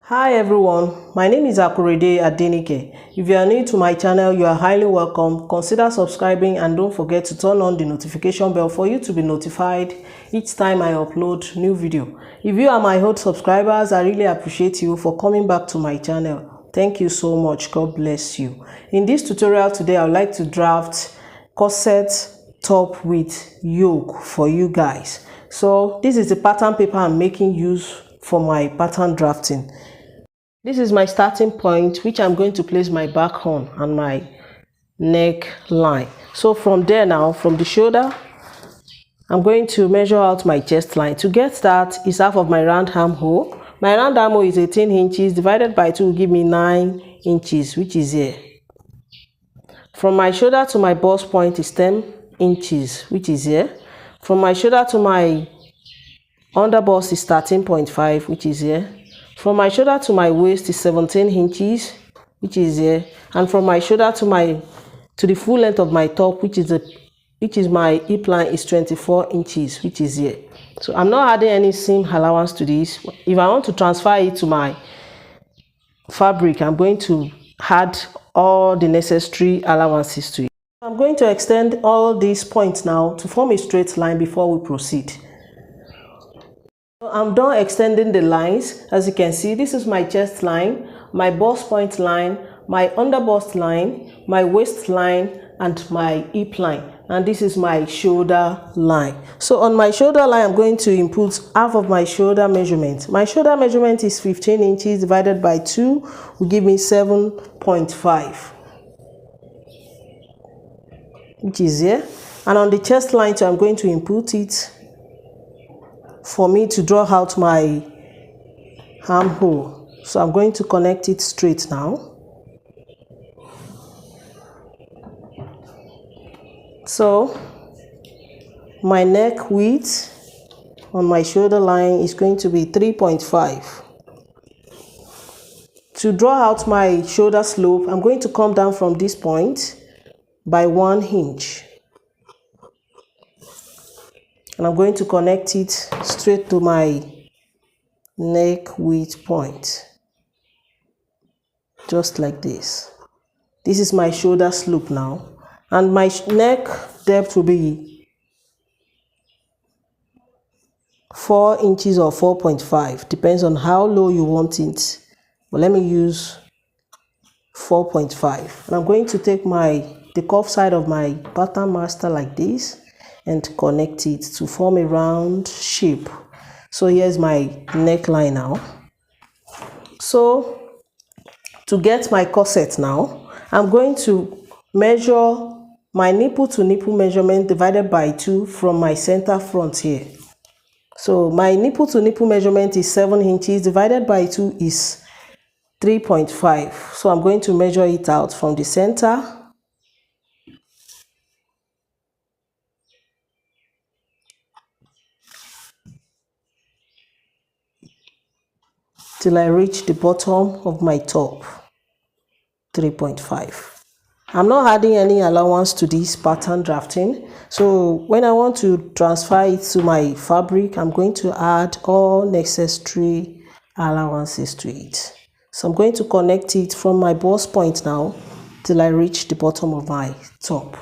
Hi everyone, my name is Akorede Adenike. If you are new to my channel, you are highly welcome. Consider subscribing and don't forget to turn on the notification bell for you to be notified each time I upload new video. If you are my old subscribers, I really appreciate you for coming back to my channel. Thank you so much. God bless you. In this tutorial today, I would like to draft corset top with yoke for you guys. So this is the pattern paper I'm making use for my pattern drafting. This is my starting point, which I'm going to place my back on and my neck line. So from there now, from the shoulder, I'm going to measure out my chest line. To get that is half of my round armhole. My round armhole is 18 inches divided by 2 will give me 9 inches, which is here. From my shoulder to my bust point is 10 inches, which is here. From my shoulder to my under bust is 13.5, which is here. From my shoulder to my waist is 17 inches, which is here. And from my shoulder to the full length of my top, which is my hip line, is 24 inches, which is here. So I'm not adding any seam allowance to this. If I want to transfer it to my fabric, I'm going to add all the necessary allowances to it. I'm going to extend all these points now to form a straight line before we proceed. I'm done extending the lines. As you can see, this is my chest line, my bust point line, my under bust line, my waist line, and my hip line. And this is my shoulder line. So on my shoulder line, I'm going to input half of my shoulder measurement. My shoulder measurement is 15 inches divided by 2 will give me 7.5, which is here. And on the chest line, so I'm going to input it for me to draw out my armhole. So I'm going to connect it straight now. So my neck width on my shoulder line is going to be 3.5. To draw out my shoulder slope, I'm going to come down from this point by 1 inch. And I'm going to connect it straight to my neck width point, just like this. This is my shoulder slope now, and my neck depth will be 4 inches or 4.5, depends on how low you want it, but let me use 4.5. And I'm going to take the curved side of my pattern master like this and connect it to form a round shape. So here's my neckline now. So to get my corset now, I'm going to measure my nipple to nipple measurement divided by 2 from my center front here. So my nipple to nipple measurement is 7 inches divided by 2 is 3.5. So I'm going to measure it out from the center till I reach the bottom of my top, 3.5. I'm not adding any allowance to this pattern drafting. So when I want to transfer it to my fabric, I'm going to add all necessary allowances to it. So I'm going to connect it from my bust point now till I reach the bottom of my top.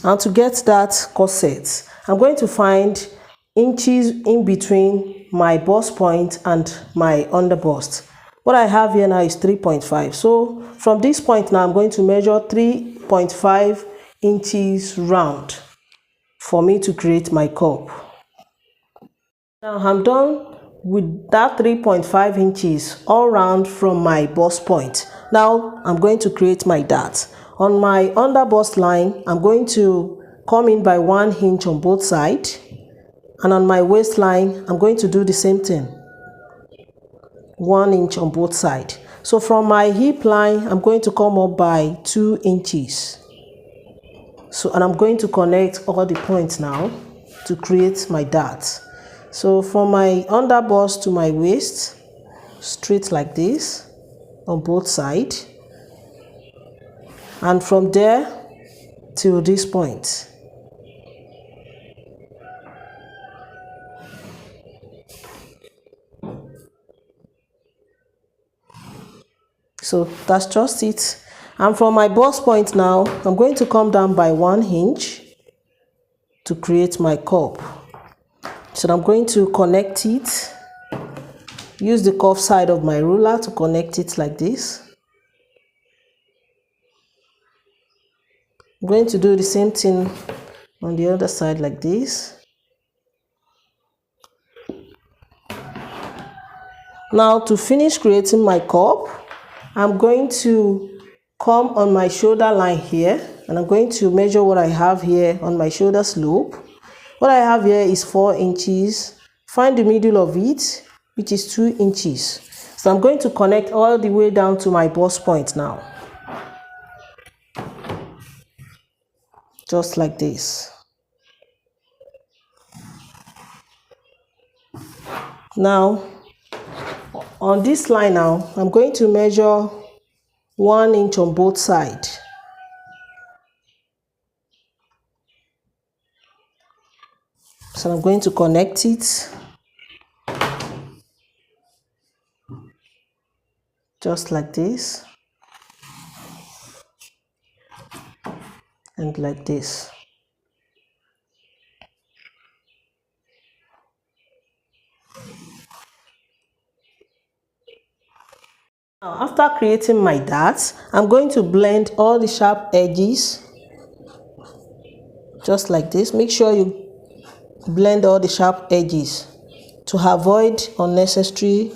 And to get that corset, I'm going to find inches in between my bust point and my under bust. What I have here now is 3.5. So from this point now, I'm going to measure 3.5 inches round for me to create my cup. Now I'm done with that 3.5 inches all round from my bust point. Now I'm going to create my dart. On my under bust line, I'm going to come in by 1 inch on both sides. And on my waistline, I'm going to do the same thing, 1 inch on both sides. So from my hip line, I'm going to come up by 2 inches. So, and I'm going to connect all the points now to create my dart. So from my under bust to my waist, straight like this on both sides. And from there to this point. So that's just it. And from my bust point now, I'm going to come down by 1 inch to create my cup. So I'm going to connect it. Use the curved side of my ruler to connect it like this. I'm going to do the same thing on the other side like this. Now to finish creating my cup, I'm going to come on my shoulder line here, and I'm going to measure what I have here on my shoulder slope. What I have here is 4 inches. Find the middle of it, which is 2 inches. So I'm going to connect all the way down to my bust point now. Just like this. Now, on this line now, I'm going to measure 1 inch on both sides. So I'm going to connect it. Just like this. And like this. Now, after creating my darts, I'm going to blend all the sharp edges. Just like this. Make sure you blend all the sharp edges to avoid unnecessary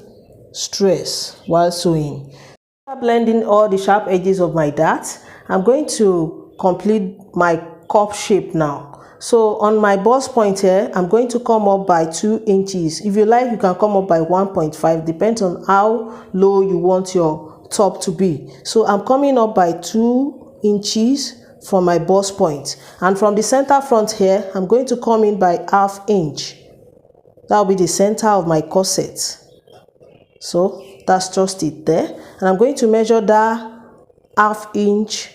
stress while sewing. After blending all the sharp edges of my dart, I'm going to complete my cup shape now. So on my bust point here, I'm going to come up by 2 inches. If you like, you can come up by 1.5, depends on how low you want your top to be. So I'm coming up by 2 inches from my bust point, and from the center front here, I'm going to come in by ½ inch. That will be the center of my corset. So that's just it there, and I'm going to measure that ½ inch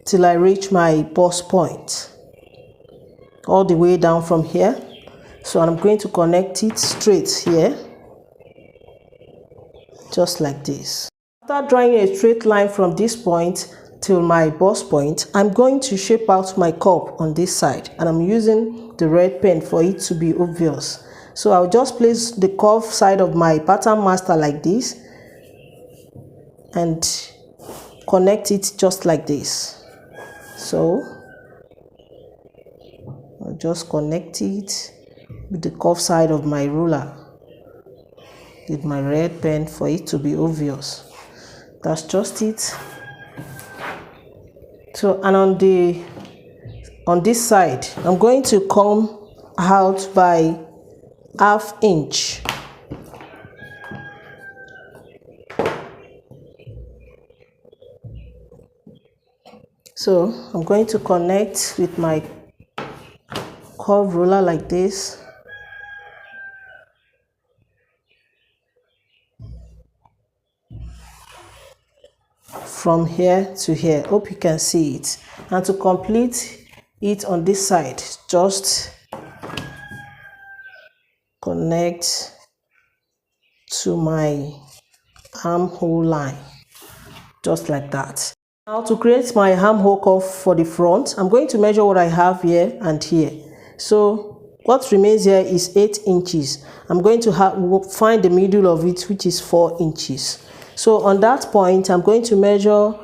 till I reach my bust point, all the way down from here. So I'm going to connect it straight here, just like this. After drawing a straight line from this point till my bust point, I'm going to shape out my cup on this side, and I'm using the red pen for it to be obvious. So I'll just place the curved side of my pattern master like this and connect it just like this. So I'll just connect it with the curved side of my ruler with my red pen for it to be obvious. That's just it. So, and on this side, I'm going to come out by ½ inch. So I'm going to connect with my curved ruler like this. From here to here. Hope you can see it. And to complete it on this side, just connect to my armhole line, just like that. Now to create my armhole curve for the front, I'm going to measure what I have here and here. So what remains here is 8 inches. I'm going to find the middle of it, which is 4 inches. So on that point, I'm going to measure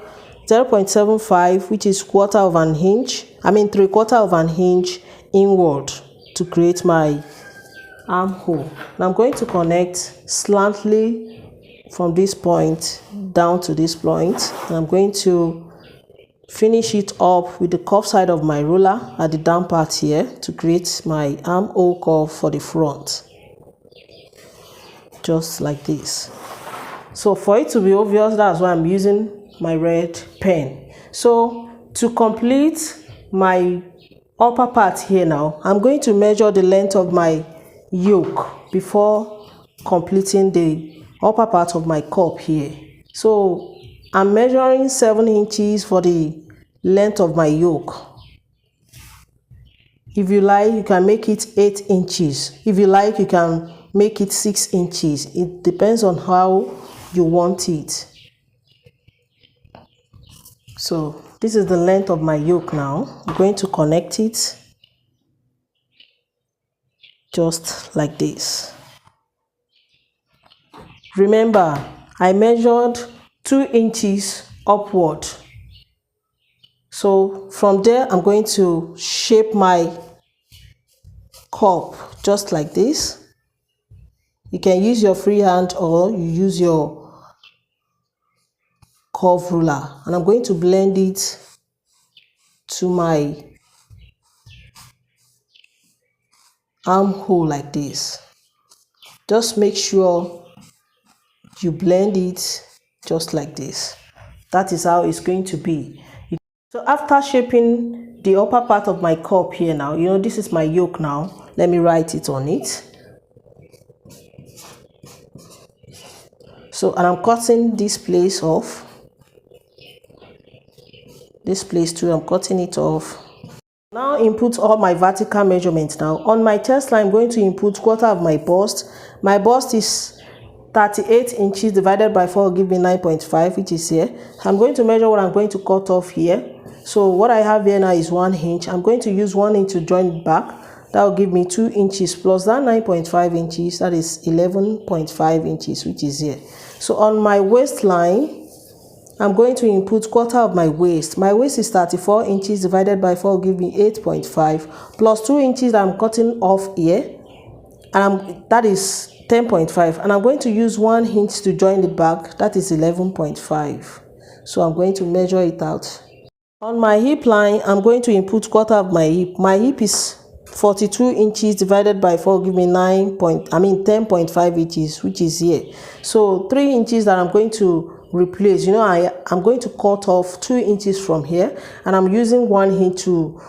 0.75, which is 1/4 of an inch. 3/4 of an inch inward to create my armhole. Now I'm going to connect slantly from this point down to this point, and I'm going to finish it up with the curved side of my ruler at the down part here to create my armhole curve for the front, just like this. So for it to be obvious, that's why I'm using my red pen. So to complete my upper part here now, I'm going to measure the length of my yoke before completing the upper part of my cup here. So I'm measuring 7 inches for the length of my yoke. If you like, you can make it 8 inches. If you like, you can make it 6 inches. It depends on how you want it. So this is the length of my yoke now. I'm going to connect it just like this. Remember, I measured 2 inches upward. So from there, I'm going to shape my cup just like this. You can use your free hand or you use your curve ruler, and I'm going to blend it to my armhole like this. Just make sure you blend it just like this. That is how it's going to be. So after shaping the upper part of my cup here now, you know, this is my yoke now. Let me write it on it. So, and I'm cutting this place off. This place too, I'm cutting it off. Now input all my vertical measurements now. On my chest line, I'm going to input quarter of my bust. My bust is 38 inches divided by 4 will give me 9.5, which is here. I'm going to measure what I'm going to cut off here. So what I have here now is 1 inch. I'm going to use 1 inch to join it back. That will give me 2 inches plus that 9.5 inches. That is 11.5 inches, which is here. So on my waistline, I'm going to input quarter of my waist. My waist is 34 inches divided by 4 will give me 8.5 plus 2 inches that I'm cutting off here, and that is 10.5, and I'm going to use 1 inch to join it back. That is 11.5. So I'm going to measure it out. On my hip line, I'm going to input quarter of my hip. My hip is 42 inches divided by 4 give me 10.5 inches, which is here. So 3 inches that I'm going to replace, you know, I'm going to cut off 2 inches from here, and I'm using 1 inch to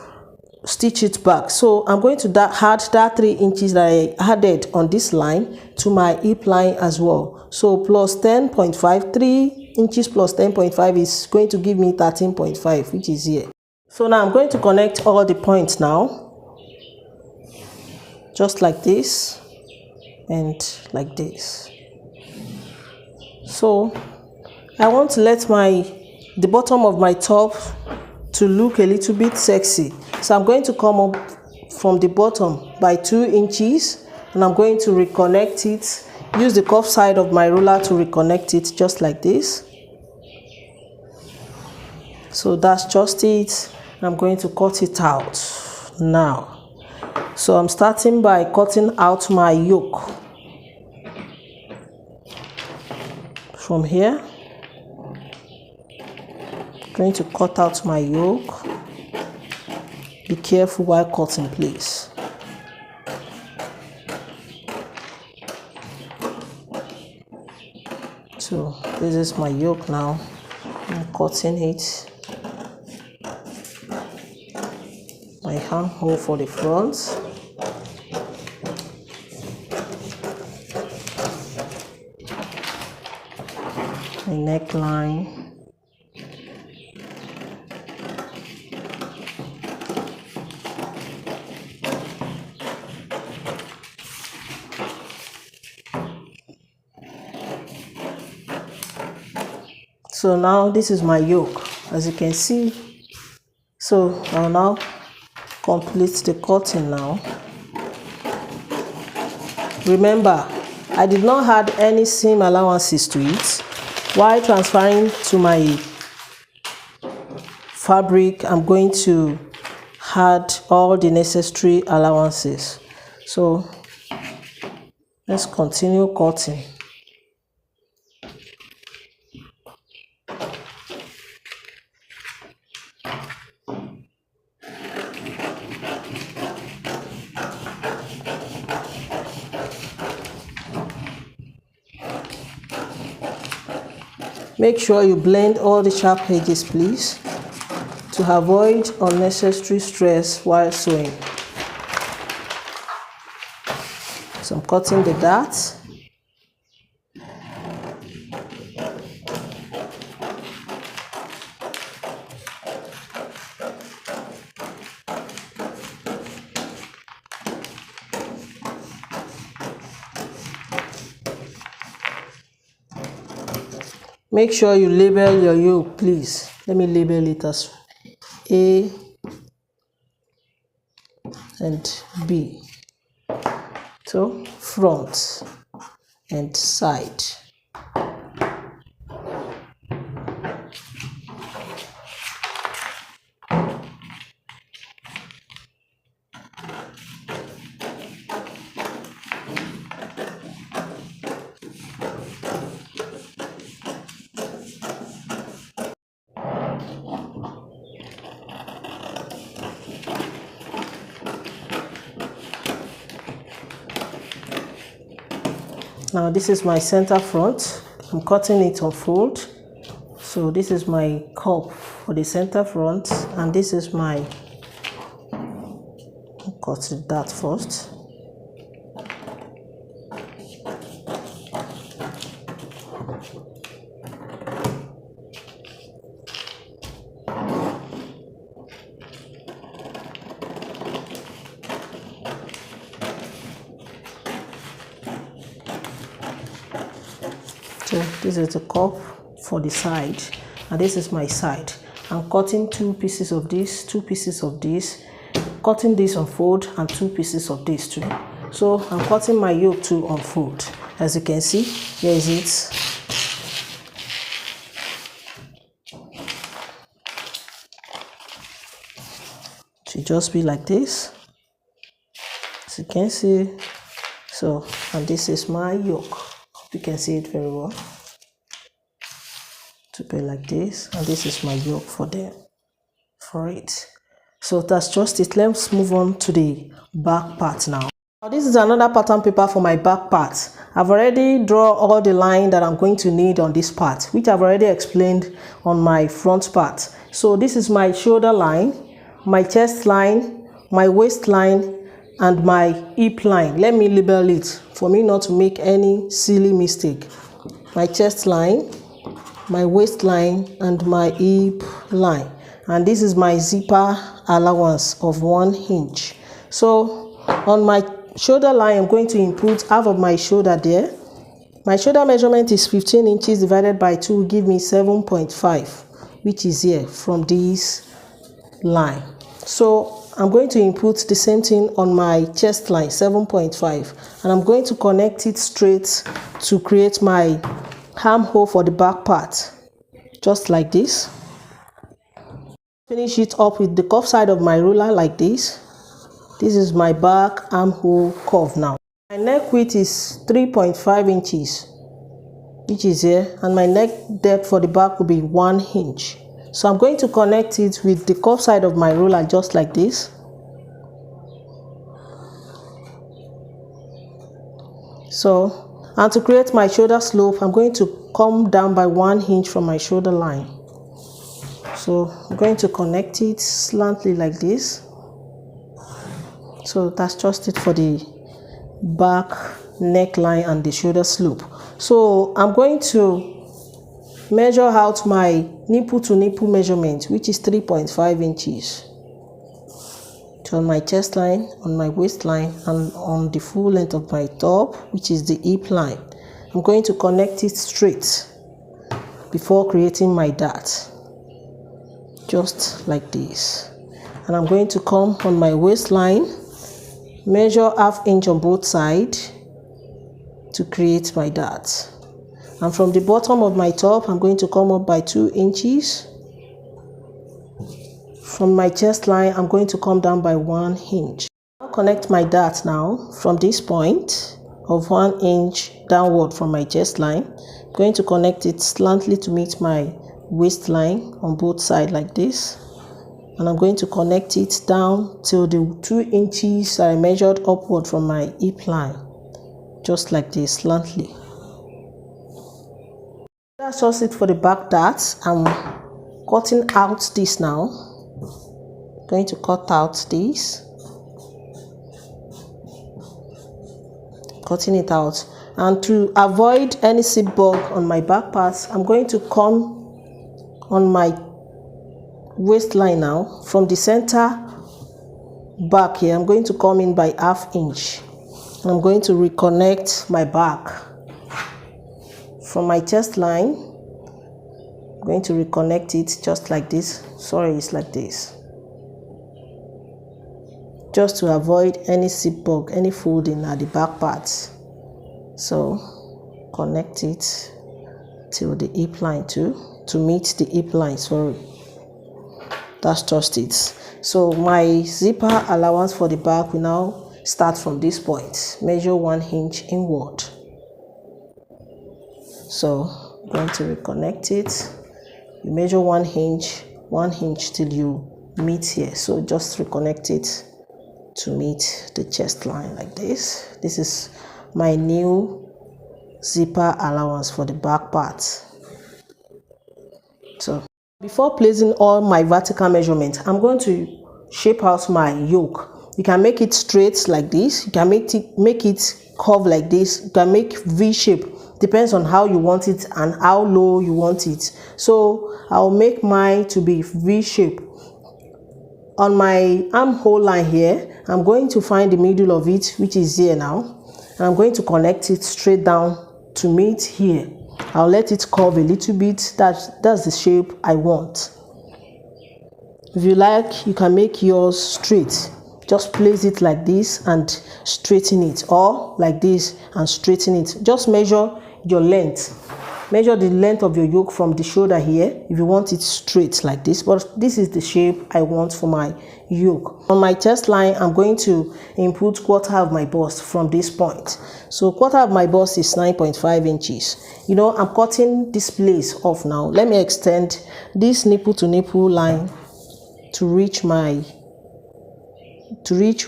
stitch it back. So I'm going to add that 3 inches that I added on this line to my hip line as well. So plus 10.5, 3 inches plus 10.5 is going to give me 13.5, which is here. So now I'm going to connect all the points now, just like this and like this. So I want to let the bottom of my top to look a little bit sexy. So I'm going to come up from the bottom by 2 inches, and I'm going to reconnect it. Use the curved side of my ruler to reconnect it just like this. So that's just it. I'm going to cut it out now. So I'm starting by cutting out my yoke from here. I'm going to cut out my yoke. Be careful while cutting, please. So this is my yoke now. I'm cutting it. My armhole for the front. My neckline. So now this is my yoke, as you can see. So I'll now complete the cutting now. Remember, I did not add any seam allowances to it. While transferring to my fabric, I'm going to add all the necessary allowances. So let's continue cutting. Make sure you blend all the sharp edges, please, to avoid unnecessary stress while sewing. So I'm cutting the darts. make sure you label your yoke, please. Let me label it as A and B. So front and side. Now this is my center front. I'm cutting it on fold. So this is my cup for the center front, and this is my, cut that first. So this is the cup for the side, and this is my side. I'm cutting 2 pieces of this, 2 pieces of this, cutting this on fold, and 2 pieces of this too. So I'm cutting my yoke to unfold. As you can see, here is it. It should just be like this, as you can see. So, and this is my yoke. You can see it very well. To be like this, and this is my yoke for it. So that's just it. Let's move on to the back part now. Now this is another pattern paper for my back part. I've already drawn all the line that I'm going to need on this part, which I've already explained on my front part. So this is my shoulder line, my chest line, my waist line, and my hip line. Let me label it for me not to make any silly mistake. My chest line, my waistline, and my hip line. And this is my zipper allowance of 1 inch. So on my shoulder line, I'm going to input half of my shoulder there. My shoulder measurement is 15 inches divided by 2 will give me 7.5, which is here from this line. So I'm going to input the same thing on my chest line, 7.5, and I'm going to connect it straight to create my armhole for the back part, just like this. Finish it up with the curved side of my ruler like this. This is my back armhole curve now. My neck width is 3.5 inches, which is here, and my neck depth for the back will be 1 inch. So I'm going to connect it with the curved side of my ruler just like this. So, and to create my shoulder slope, I'm going to come down by 1 inch from my shoulder line. So I'm going to connect it slantly like this. So that's just it for the back neckline and the shoulder slope. So I'm going to measure out my nipple to nipple measurement, which is 3.5 inches. So on my chest line, on my waistline, and on the full length of my top, which is the hip line. I'm going to connect it straight before creating my dart, just like this. And I'm going to come on my waistline, measure ½ inch on both sides to create my dart. And from the bottom of my top, I'm going to come up by 2 inches. From my chest line, I'm going to come down by 1 inch. I'll connect my dart now from this point of 1 inch downward from my chest line. I'm going to connect it slantly to meet my waistline on both sides like this. And I'm going to connect it down till the 2 inches I measured upward from my hip line, just like this, slantly. That's just it for the back dart. I'm cutting out this now. Going to cut out this, cutting it out. And to avoid any seat bug on my back part, I'm going to come on my waistline now. From the center back here, I'm going to come in by ½ inch. And I'm going to reconnect my back. From my chest line, going to reconnect it just like this. Sorry, it's like this. Just to avoid any zip bug, any folding at the back part. So connect it till the hip line too, to meet the hip line, sorry. That's just it. So my zipper allowance for the back will now start from this point. Measure 1 inch inward. So I'm going to reconnect it. You measure 1 inch till you meet here. So just reconnect it to meet the chest line like this. This is my new zipper allowance for the back part. So before placing all my vertical measurements, I'm going to shape out my yoke. You can make it straight like this. You can make it curve like this. You can make V shape. Depends on how you want it and how low you want it. So I'll make mine to be V shape. On my armhole line here, I'm going to find the middle of it, which is here now. And I'm going to connect it straight down to meet here. I'll let it curve a little bit. That's the shape I want. If you like, you can make yours straight. Just place it like this and straighten it, or like this and straighten it. Just measure your length. Measure the length of your yoke from the shoulder here if you want it straight like this, but this is the shape I want for my yoke. On my chest line, I'm going to input quarter of my bust from this point. So quarter of my bust is 9.5 inches. You know, I'm cutting this place off now. Let me extend this nipple to nipple line to reach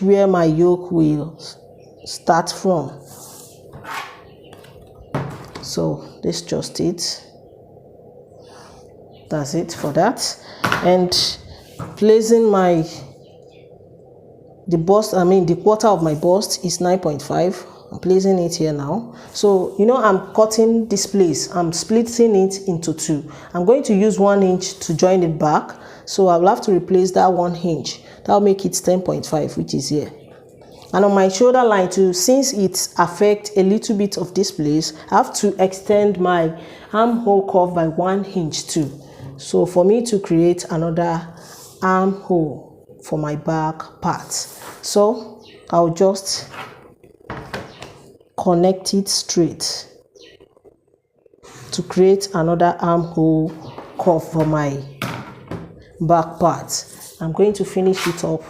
where my yoke will start from. So this just it. That's it for that. And placing the quarter of my bust is 9.5. I'm placing it here now. So you know, I'm cutting this place. I'm splitting it into two. I'm going to use 1 inch to join it back. So I'll have to replace that 1 inch. That'll make it 10.5, which is here. And on my shoulder line too, since it affects a little bit of this place, I have to extend my armhole curve by 1 inch too. So for me to create another armhole for my back part. So I'll just connect it straight to create another armhole curve for my back part. I'm going to finish it up.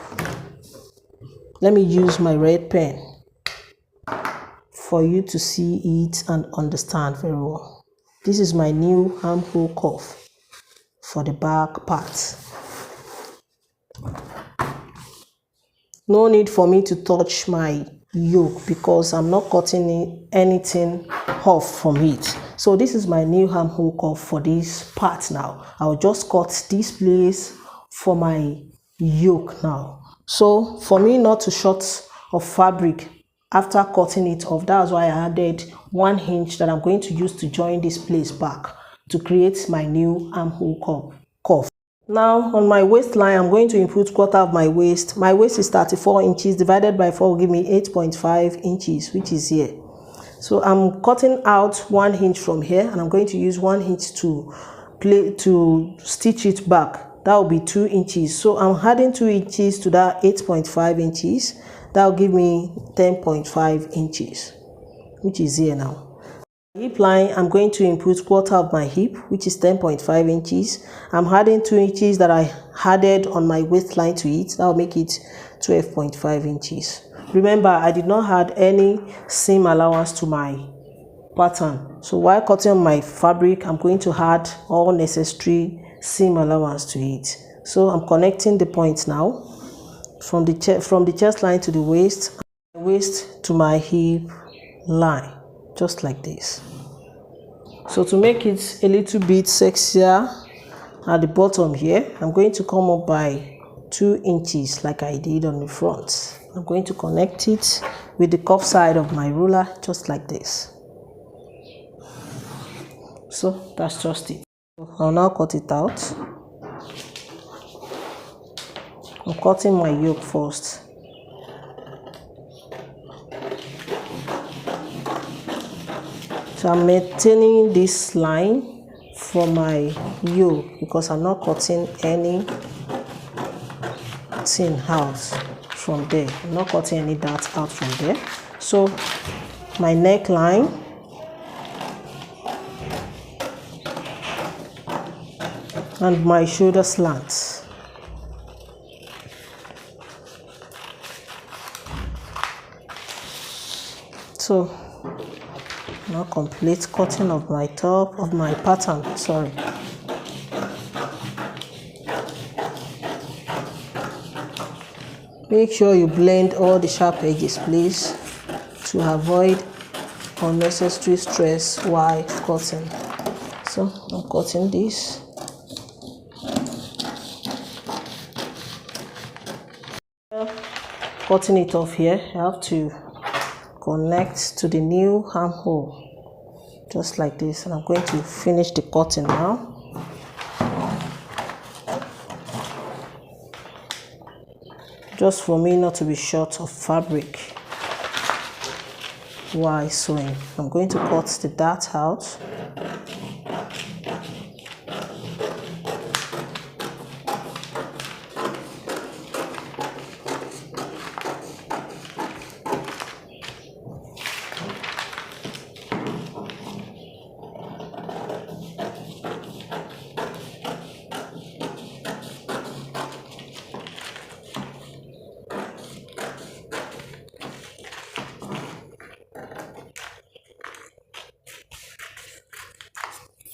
Let me use my red pen for you to see it and understand very well. This is my new armhole curve for the back part. No need for me to touch my yoke because I'm not cutting anything off from it. So this is my new armhole curve for this part now. I'll just cut this place for my yoke now. So for me not to short of fabric after cutting it off, that's why I added 1 inch that I'm going to use to join this place back to create my new armhole curve. Now on my waistline, I'm going to input quarter of my waist. My waist is 34 inches divided by 4 will give me 8.5 inches, which is here. So I'm cutting out 1 inch from here and I'm going to use 1 inch to stitch it back. That will be 2 inches. So I'm adding 2 inches to that 8.5 inches. That will give me 10.5 inches, which is here now. Hip line, I'm going to input quarter of my hip, which is 10.5 inches. I'm adding 2 inches that I added on my waistline to it. That will make it 12.5 inches. Remember, I did not add any seam allowance to my pattern. So while cutting my fabric, I'm going to add all necessary seam allowance to it. So I'm connecting the points now from the chest line to the waist to my hip line, just like this. So to make it a little bit sexier at the bottom here, I'm going to come up by 2 inches like I did on the front. I'm going to connect it with the cuff side of my ruler, just like this. So that's just it. I'll now cut it out. I'm cutting my yoke first. So I'm maintaining this line for my yoke, because I'm not cutting any thing out from there. I'm not cutting any dart out from there. So my neckline, and my shoulder slants. So now complete cutting of my top of my pattern. Sorry. Make sure you blend all the sharp edges, please, to avoid unnecessary stress while cutting. So I'm cutting this. Cutting it off here, I have to connect to the new armhole, just like this, and I'm going to finish the cutting now. Just for me not to be short of fabric while sewing, I'm going to cut the dart out.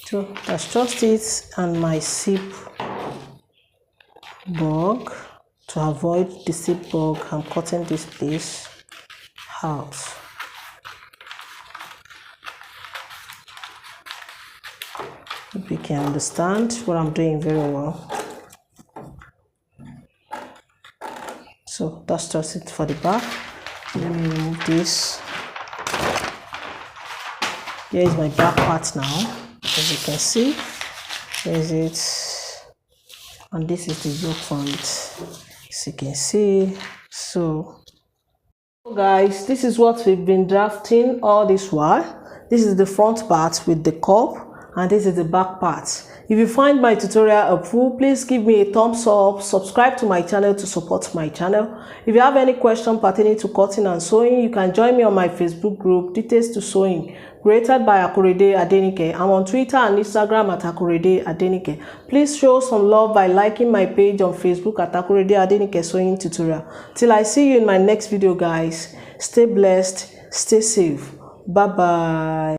So that's just it, and my zip bug. To avoid the zip bug, I'm cutting this piece out. Hope you can understand what I'm doing very well. So that's just it for the back. Let me remove this. Here is my back part now. As you can see, there's it, and this is the yoke for it, as you can see. So guys, this is what we've been drafting all this while. This is the front part with the cup, and this is the back part. If you find my tutorial helpful, please give me a thumbs up, subscribe to my channel to support my channel. If you have any question pertaining to cutting and sewing, you can join me on my Facebook group, Details to Sewing, created by Akorede Adenike. I'm on Twitter and Instagram at Akorede Adenike. Please show some love by liking my page on Facebook at Akorede Adenike Sewing Tutorial. Till I see you in my next video, guys. Stay blessed, stay safe. Bye bye.